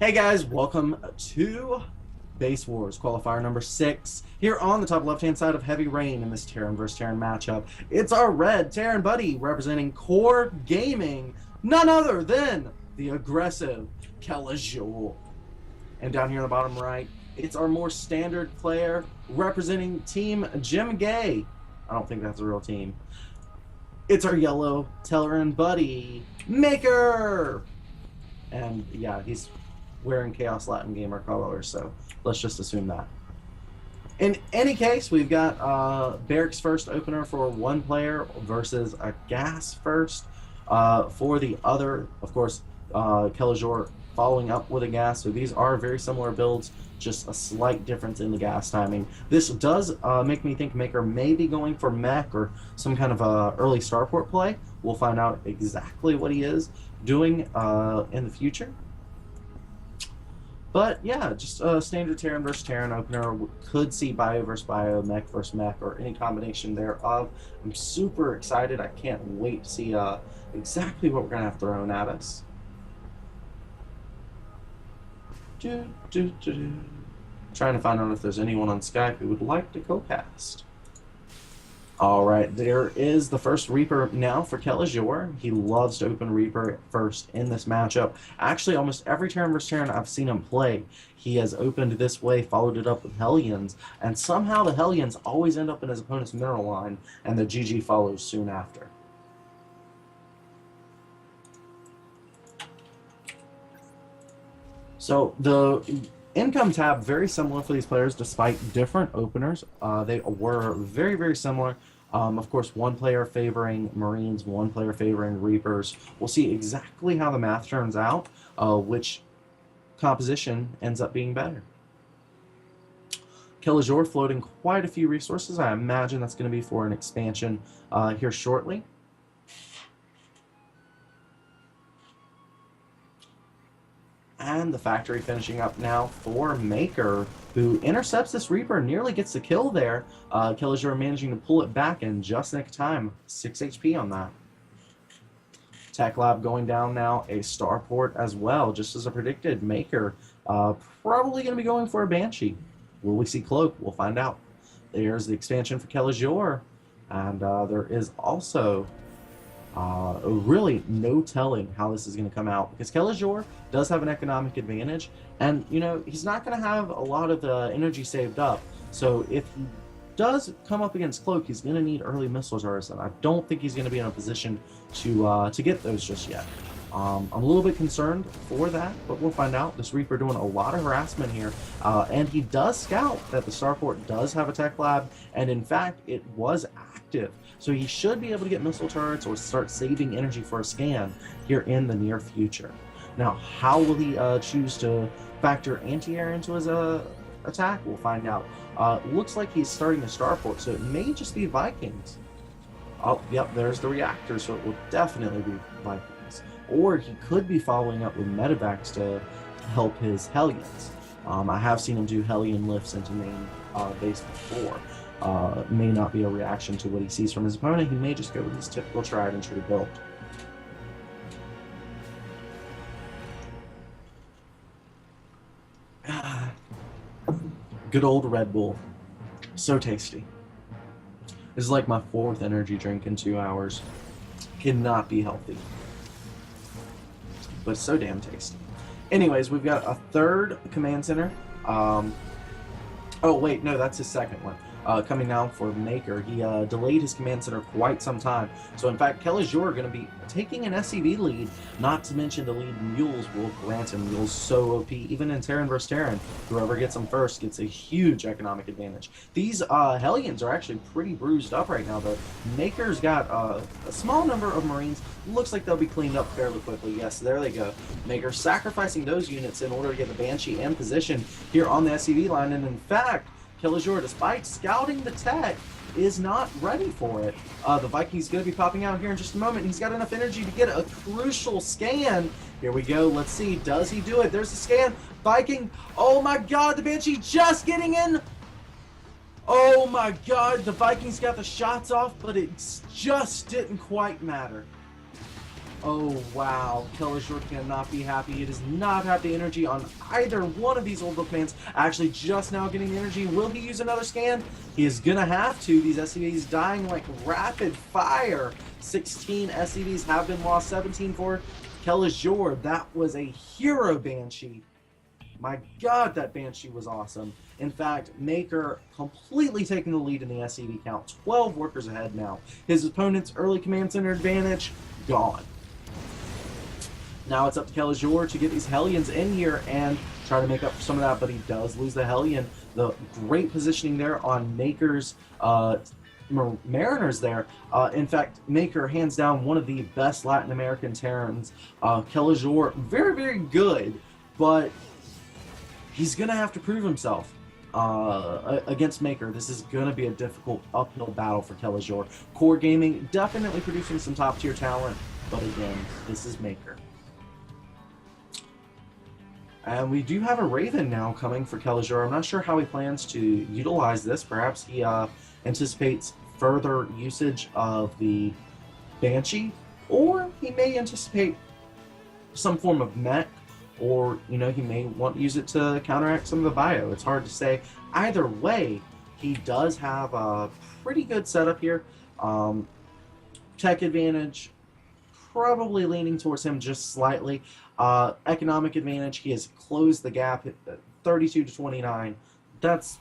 Hey guys, welcome to Base Wars Qualifier number 6 here on the top left-hand side of Heavy Rain in this Terran vs. Terran matchup. It's our red Terran buddy representing Core Gaming, none other than the aggressive Kelazhur. And down here in the bottom right, it's our more standard player representing Team Jim Gay. I don't think that's a real team. It's our yellow Terran buddy, Maker! And yeah, he's wearing Chaos Latin Gamer colors, so let's just assume that. In any case, we've got Barracks first opener for one player versus a Gas first for the other. Of course, Kelazhur following up with a Gas, so these are very similar builds, just a slight difference in the Gas timing. This does make me think Maker may be going for Mech or some kind of early starport play. We'll find out exactly what he is doing in the future. But yeah, just a standard Terran versus Terran opener. We could see Bio versus Bio, Mech versus Mech, or any combination thereof. I'm super excited. I can't wait to see exactly what we're going to have thrown at us. Trying to find out if there's anyone on Skype who would like to co-cast. Alright, there is the first Reaper now for Kelazhur. He loves to open Reaper first in this matchup. Actually, almost every Terran vs. Terran I've seen him play, he has opened this way, followed it up with Hellions, and somehow the Hellions always end up in his opponent's mineral line, and the GG follows soon after. So, the income tab, very similar for these players despite different openers. They were very, very similar. Of course, one player favoring Marines, one player favoring Reapers. We'll see exactly how the math turns out, which composition ends up being better. Kelazhur floating quite a few resources. I imagine that's going to be for an expansion here shortly. And the factory finishing up now for Maker, who intercepts this Reaper and nearly gets the kill there. Kelazhur managing to pull it back in just nick of time. 6 HP on that. Tech Lab going down now, a starport as well, just as I predicted. Maker probably going to be going for a Banshee. Will we see Cloak? We'll find out. There's the expansion for Kelazhur, and there is also really no telling how this is going to come out, because Kelazhur does have an economic advantage, and you know, he's not going to have a lot of the energy saved up, so if he does come up against Cloak, he's going to need early missile turrets, and I don't think he's going to be in a position to get those just yet. I'm a little bit concerned for that, but we'll find out. This Reaper doing a lot of harassment here, and he does scout that the starport does have a tech lab, and in fact, it was active. So he should be able to get missile turrets or start saving energy for a scan here in the near future. Now, how will he choose to factor anti-air into his attack? We'll find out. Looks like he's starting a starport, so it may just be Vikings. Oh, yep, there's the reactor, so it will definitely be Vikings. Or he could be following up with medevacs to help his Hellions. I have seen him do Hellion lifts into main base before. May not be a reaction to what he sees from his opponent. He may just go with his typical tried and true build. Good old Red Bull. So tasty. This is like my 4th energy drink in 2 hours. Cannot be healthy, but so damn tasty. Anyways, we've got a 3rd command center. Oh wait, no, that's his 2nd one. Coming down for Maker. He delayed his command center quite some time. So in fact, Kelazhur are going to be taking an SCV lead, not to mention the lead Mules will grant him. Mules so OP, even in Terran vs. Terran. Whoever gets them first gets a huge economic advantage. These Hellions are actually pretty bruised up right now, though. Maker's got a small number of Marines. Looks like they'll be cleaned up fairly quickly. Yes, there they go. Maker sacrificing those units in order to get the Banshee in position here on the SCV line, and in fact, Kelazhur, despite scouting the tech, is not ready for it. The Viking's going to be popping out here in just a moment. He's got enough energy to get a crucial scan. Here we go. Let's see. Does he do it? There's the scan. Viking. Oh my god, the Banshee just getting in. Oh my god, the Vikings got the shots off, but it just didn't quite matter. Oh, wow. Kelazhur cannot be happy. He does not have the energy on either one of these old bookmans. Actually, just now getting the energy. Will he use another scan? He is going to have to. These SCVs dying like rapid fire. 16 SCVs have been lost. 17 for Kelazhur. That was a hero Banshee. My god, that Banshee was awesome. In fact, Maker completely taking the lead in the SCV count. 12 workers ahead now. His opponent's early command center advantage, gone. Now it's up to Kelazhur to get these hellions in here and try to make up for some of that, but he does lose the hellion. The great positioning there on Maker's Mariners there. In fact, Maker, hands down, one of the best Latin American Terrans. Kelazhur, very, very good, but he's going to have to prove himself against Maker. This is going to be a difficult uphill battle for Kelazhur. Core Gaming definitely producing some top-tier talent, but again, this is Maker. And we do have a Raven now coming for Kelazhur. I'm not sure how he plans to utilize this. Perhaps he anticipates further usage of the Banshee, or he may anticipate some form of Mech, or, you know, he may want to use it to counteract some of the bio. It's hard to say. Either way, he does have a pretty good setup here. Tech advantage, probably leaning towards him just slightly. Economic advantage, he has closed the gap at 32 to 29. That's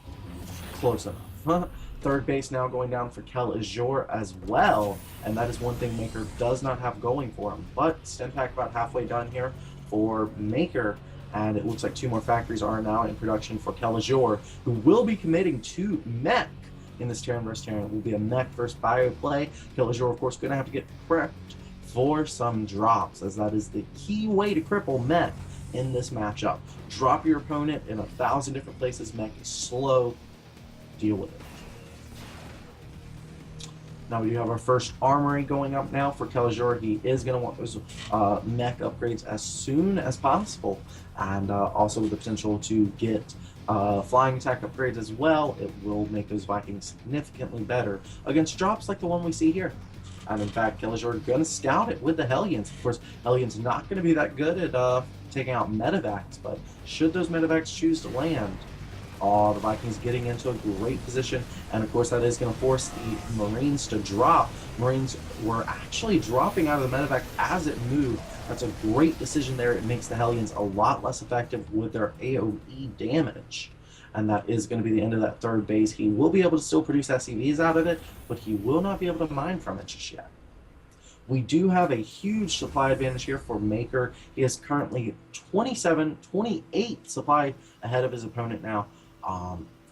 close enough. Third base now going down for Kelazhur as well, and that is one thing Maker does not have going for him. But Stim Pack about halfway done here for Maker, and it looks like 2 more factories are now in production for Kelazhur, who will be committing to Mech in this Terran vs. Terran. It will be a Mech versus bio play. Kelazhur, of course, going to have to get prepped for some drops, as that is the key way to cripple Mech in this matchup. Drop your opponent in 1,000 different places. Mech is slow. Deal with it. Now we do have our first armory going up now for Kelazhur. He is going to want those Mech upgrades as soon as possible, and also with the potential to get flying attack upgrades as well. It will make those Vikings significantly better against drops like the one we see here. And in fact, Kelazhur is going to scout it with the Hellions. Of course, Hellions not going to be that good at taking out medevacs, but should those medevacs choose to land, the Vikings getting into a great position, and of course that is going to force the Marines to drop. Marines were actually dropping out of the medevac as it moved. That's a great decision there. It makes the Hellions a lot less effective with their AoE damage. And that is going to be the end of that third base. He will be able to still produce SCVs out of it, but he will not be able to mine from it just yet. We do have a huge supply advantage here for Maker. He is currently 27, 28 supply ahead of his opponent now.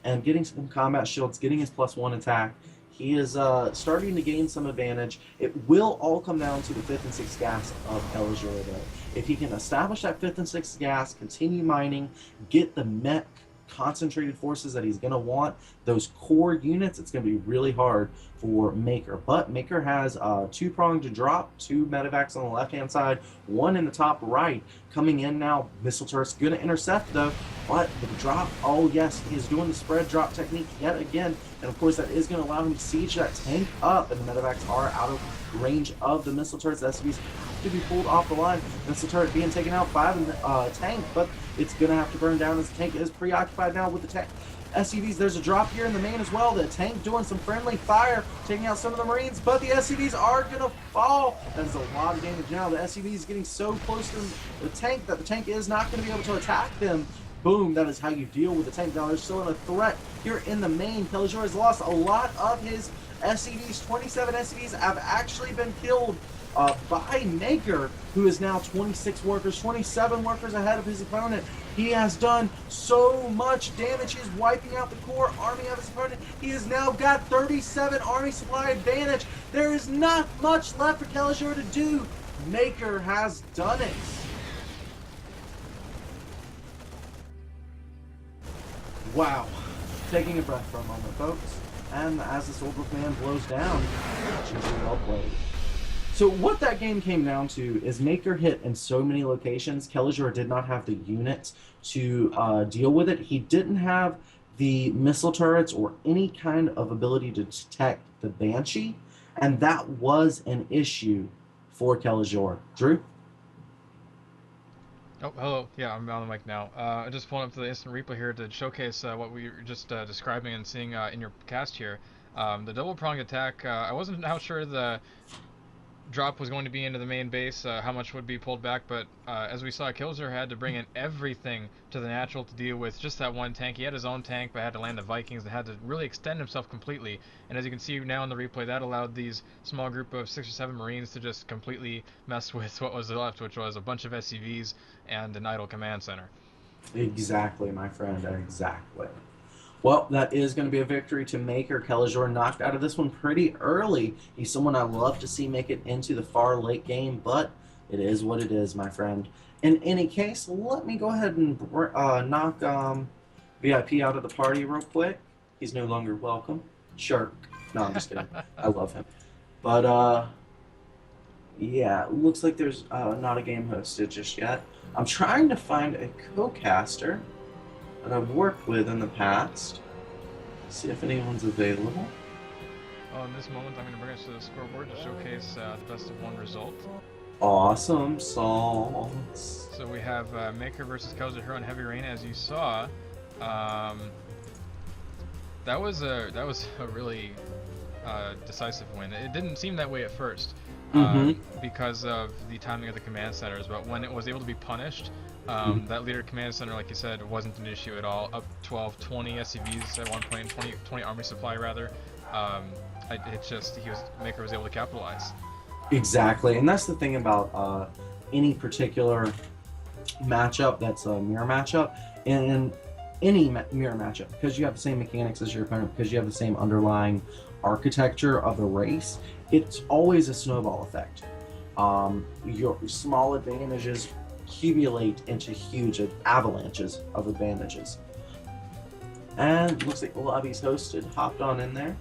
And getting some combat shields, getting his +1 attack. He is starting to gain some advantage. It will all come down to the 5th and 6th gas of Kelazhur though. If he can establish that 5th and 6th gas, continue mining, get the Mech concentrated forces that he's going to want, those core units, it's going to be really hard for Maker. But Maker has 2-pronged to drop, 2 medevacs on the left-hand side, 1 in the top right. Coming in now, missile turret's going to intercept though, but the drop, oh yes, he is doing the spread drop technique yet again, and of course that is going to allow him to siege that tank up, and the medevacs are out of range of the missile turrets. The SCVs have to be pulled off the line. Missile turret being taken out by the tank, but it's going to have to burn down as the tank is preoccupied now with the tank. SCVs, there's a drop here in the main as well. The tank doing some friendly fire, taking out some of the Marines, but the SCVs are going to fall. That is a lot of damage now. The SCV is getting so close to the tank that the tank is not going to be able to attack them. Boom, that is how you deal with the tank. Now there's still a threat here in the main. Kelazhur has lost a lot of his SCVs. 27 SCVs have actually been killed by Maker, who is now 26 workers, 27 workers ahead of his opponent. He has done so much damage. He is wiping out the core army of his opponent. He has now got 37 army supply advantage. There is not much left for Kelazhur to do. Maker has done it. Wow. Taking a breath for a moment, folks. And as the Soulbook Man blows down, GG, well played. So what that game came down to is Maker hit in so many locations. Kelazhur did not have the units to deal with it. He didn't have the missile turrets or any kind of ability to detect the Banshee, and that was an issue for Kelazhur. Drew? Oh, hello. Yeah, I'm on the mic now. I just pulled up to the instant replay here to showcase what we were just describing and seeing in your cast here. The double pronged attack. I wasn't now sure the drop was going to be into the main base, how much would be pulled back, but as we saw, Kelazhur had to bring in everything to the natural to deal with just that one tank. He had his own tank, but had to land the Vikings and had to really extend himself completely. And as you can see now in the replay, that allowed these small group of 6 or 7 Marines to just completely mess with what was left, which was a bunch of SCVs and an idle command center. Exactly, my friend, exactly. Well, that is going to be a victory to Maker. Kelazhur knocked out of this one pretty early. He's someone I love to see make it into the far late game, but it is what it is, my friend. In any case, let me go ahead and knock VIP out of the party real quick. He's no longer welcome. Sure. No, I'm just kidding. I love him. But, yeah, looks like there's not a game hosted just yet. I'm trying to find a co-caster that I've worked with in the past. See if anyone's available. Oh, in this moment, I'm going to bring us to the scoreboard to showcase the best of 1 result. Awesome sauce. So we have Maker versus Kelazhur on Heavy Rain. As you saw, that was a really decisive win. It didn't seem that way at first. Because of the timing of the command centers, but when it was able to be punished, that leader command center, like you said, wasn't an issue at all. Up 12, 20 SCVs at one point, 20 army supply rather. Maker was able to capitalize. Exactly, and that's the thing about any particular matchup that's a mirror matchup, and any mirror matchup, because you have the same mechanics as your opponent, because you have the same underlying architecture of the race, it's always a snowball effect. Your small advantages accumulate into huge avalanches of advantages. And looks like the lobby's hosted. Hopped on in there.